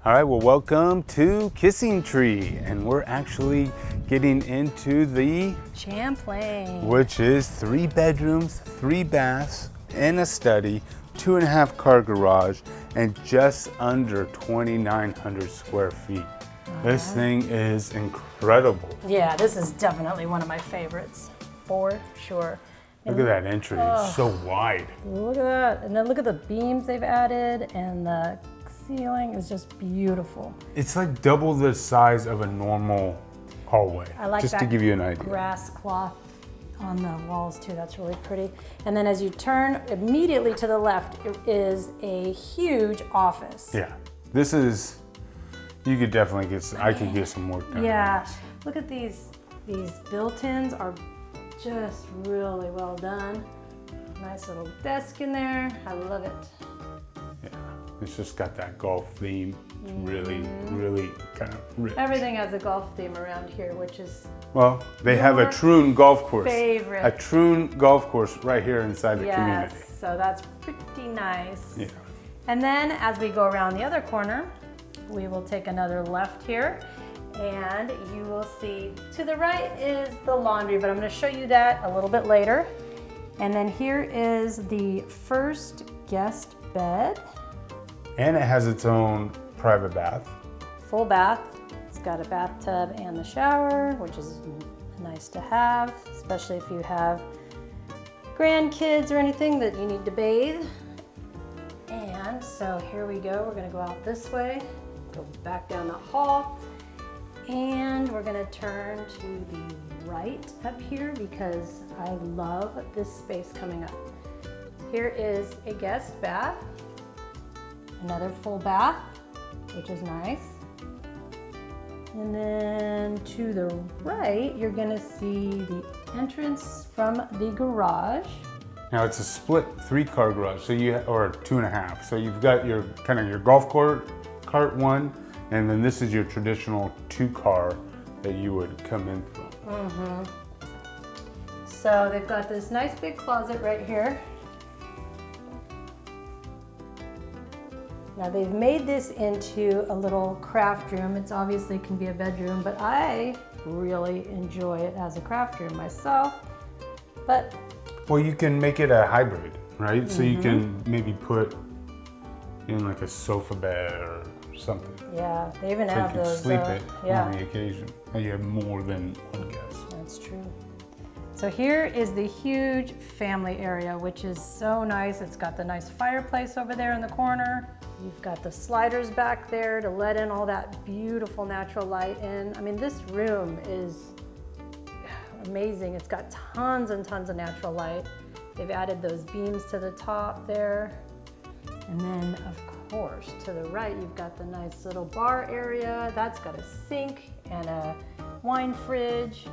All right, well, welcome to Kissing Tree, and we're actually getting into the Champlain, which is 3 bedrooms, 3 baths, and a study, 2.5 car garage, and just under 2,900 square feet. This thing is incredible. Yeah, this is definitely one of my favorites, for sure. Look at that entry, it's so wide. Look at that, and then look at the beams they've added, and the ceiling is just beautiful. It's like double the size of a normal hallway, I like just that to give you an idea. grass cloth on the walls too, that's really pretty. And then as you turn immediately to the left, it is a huge office. Yeah, this is, you could definitely get, I could get some work done. Yeah, look at these built-ins are just really well done. Nice little desk in there, I love it. Yeah, it's just got that golf theme. It's really kind of rich. Everything has a golf theme around here, which is Well, they have a Troon golf course. favorite. A Troon golf course right here inside the community. So that's pretty nice. Yeah. And then as we go around the other corner, we will take another left here, and you will see to the right is the laundry, but I'm going to show you that a little bit later. And then here is the first guest bed. And it has its own private bath. Full bath. It's got a bathtub and the shower, which is nice to have, especially if you have grandkids or anything that you need to bathe. And so here we go. We're going to go out this way, go back down the hall, and we're going to turn to the right up here because I love this space coming up. Here is a guest bath, another full bath, which is nice. And then to the right, you're gonna see the entrance from the garage. Now it's a split 3-car garage, so or 2.5. So you've got your kind of your golf cart one, and then this is your traditional 2-car that you would come in from. So they've got this nice big closet right here. Now they've made this into a little craft room. It's obviously can be a bedroom, but I really enjoy it as a craft room myself. But Well, you can make it a hybrid, right? So you can maybe put in like a sofa bed or something. yeah, they even So have you can those. sleep it yeah, on the occasion. And you have more than one guest. that's true. So here is the huge family area, which is so nice. It's got the nice fireplace over there in the corner. You've got the sliders back there to let in all that beautiful natural light in. I mean, this room is amazing. It's got tons and tons of natural light. They've added those beams to the top there. And then, of course, to the right, you've got the nice little bar area. That's got a sink and a wine fridge.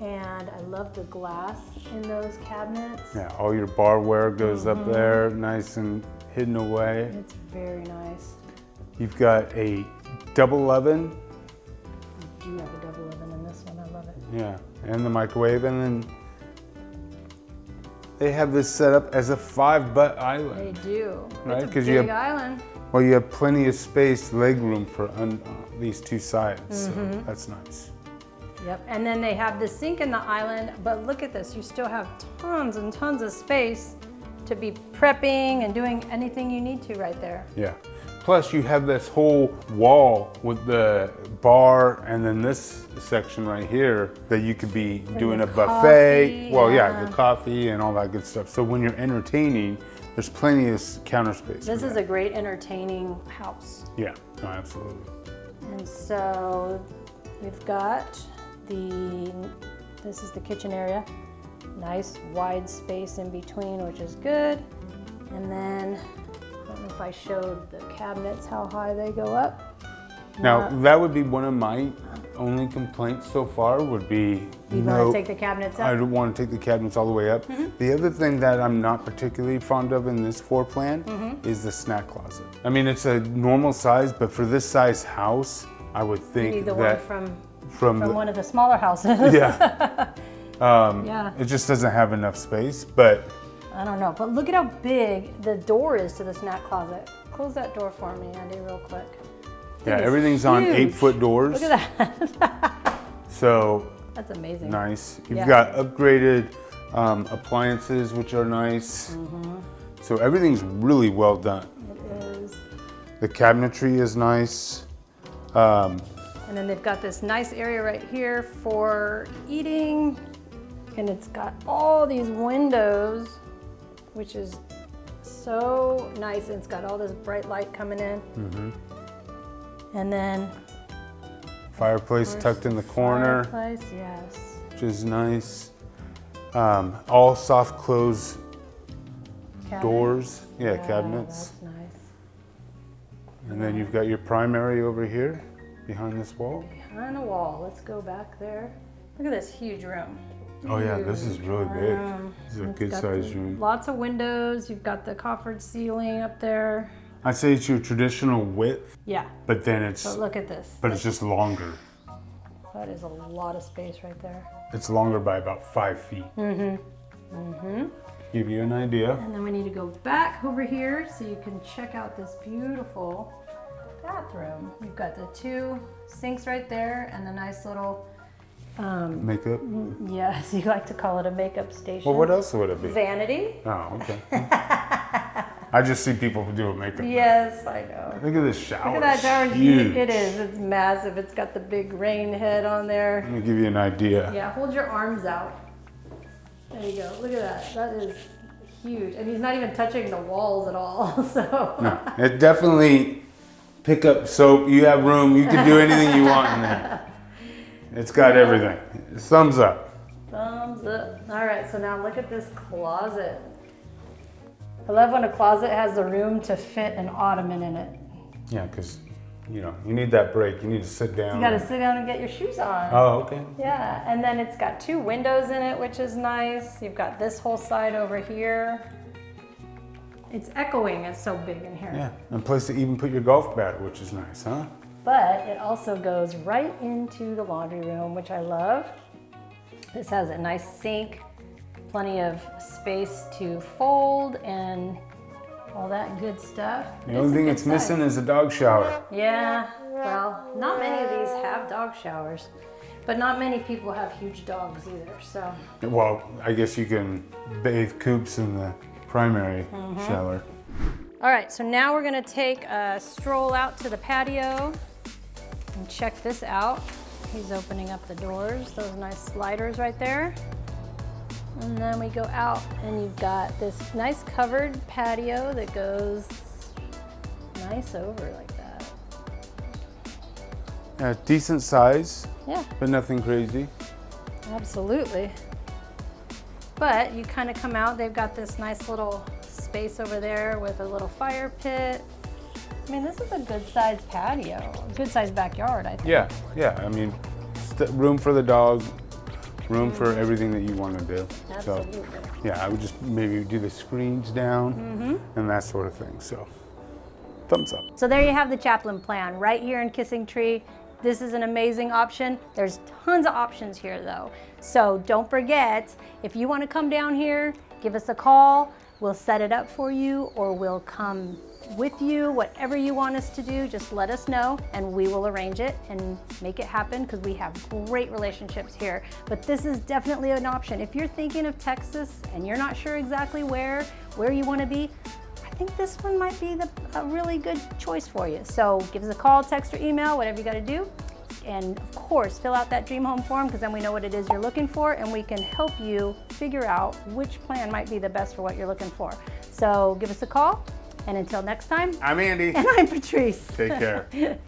And I love the glass in those cabinets. Yeah, all your barware goes up there, nice and hidden away. It's very nice. You've got a double oven, I do have a double oven in this one, I love it. yeah, and the microwave, and then they have this set up as a 5-butt They island. do. Right, It's 'cause a you big have- island. Well, you have plenty of space, leg room for these 2 sides, so that's nice. Yep, and then they have the sink in the island, but look at this, you still have tons and tons of space to be prepping and doing anything you need to right there. Yeah. Plus, you have this whole wall with the bar, and then this section right here that you could be doing a your buffet. coffee, Well, yeah. the coffee and all that good stuff. So when you're entertaining, there's plenty of counter space. This for is that. a great entertaining house. Yeah, no, absolutely. And so we've got this is the kitchen area. Nice wide space in between, which is good. And then, I don't know if I showed the cabinets, how high they go up. Now, that would be one of my only complaints so far would be, You want to take the cabinets I up? don't want to take the cabinets all the way up. The other thing that I'm not particularly fond of in this floor plan is the snack closet. I mean, it's a normal size, but for this size house, I would You think need the that one from the, one of the smaller houses. yeah, Yeah. it just doesn't have enough space. But I don't know, but look at how big the door is to the snack closet. Close that door for me, Andy, real quick. Yeah, is everything's on huge. 8-foot doors. Look at that. So That's amazing. nice. You've Yeah. got upgraded appliances, which are nice. So everything's really well done. It is. The cabinetry is nice. And then they've got this nice area right here for eating. And it's got all these windows, which is so nice. And it's got all this bright light coming in. And then Fireplace tucked in the corner, fireplace, yes. which is nice. All soft close doors. Yeah, cabinets. That's nice. And then you've got your primary over here behind this wall. Behind the wall. Let's go back there. Look at this huge room. Oh yeah, this is really big. This is a It's good got sized room. Lots of windows. You've got the coffered ceiling up there. I'd say it's your traditional width, Yeah. but then it's But look at this. it's just longer. That is a lot of space right there. It's longer by about 5 feet. Give you an idea. And then we need to go back over here so you can check out this beautiful bathroom. You've got the 2 sinks right there and the nice little, Makeup. yes, you like to call it a makeup station. Well, what else would it be? Vanity. Oh, okay. I just see people do a makeup. Yes, I know. Look at this shower. Look at that shower. It's huge. It is. It's massive. It's got the big rain head on there. Let me give you an idea. Yeah, hold your arms out. There you go. Look at that. That is huge. And he's not even touching the walls at all. So. No, it definitely pick up soap. You have room. You can do anything you want in there. It's got everything. Thumbs up. Thumbs up. All right, so now look at this closet. I love when a closet has the room to fit an ottoman in it. Yeah, because you need that break. You need to sit down. You gotta sit down and get your shoes on. Oh, okay. Yeah, and then it's got 2 windows in it, which is nice. You've got this whole side over here. It's echoing, it's so big in here. Yeah, and a place to even put your golf bag, which is nice, huh? But it also goes right into the laundry room, which I love. This has a nice sink, plenty of space to fold and all that good stuff. The only thing it's missing is a dog shower. Yeah, well, not many of these have dog showers, but not many people have huge dogs either, so. Well, I guess you can bathe Coops in the primary shower. All right, so now we're gonna take a stroll out to the patio and check this out. He's opening up the doors, those nice sliders right there. And then we go out and you've got this nice covered patio that goes nice over like that. Decent size, Yeah, but nothing crazy. absolutely. But you kind of come out, they've got this nice little space over there with a little fire pit. I mean, this is a good sized patio, a good sized backyard, I think. Yeah. I mean, room for the dog, room for everything that you want to do. Absolutely. So, yeah, I would just maybe do the screens down and that sort of thing. So, thumbs up. So there you have the Champlain plan right here in Kissing Tree. This is an amazing option. There's tons of options here though. So don't forget, if you want to come down here, give us a call. We'll set it up for you or we'll come with you. Whatever you want us to do, just let us know and we will arrange it and make it happen because we have great relationships here. But this is definitely an option. If you're thinking of Texas and you're not sure exactly where you want to be, I think this one might be a really good choice for you. So give us a call, text, or email, whatever you got to do. And of course, fill out that dream home form because then we know what it is you're looking for and we can help you figure out which plan might be the best for what you're looking for. So give us a call. And until next time, I'm Andy. and I'm Patrice. Take care.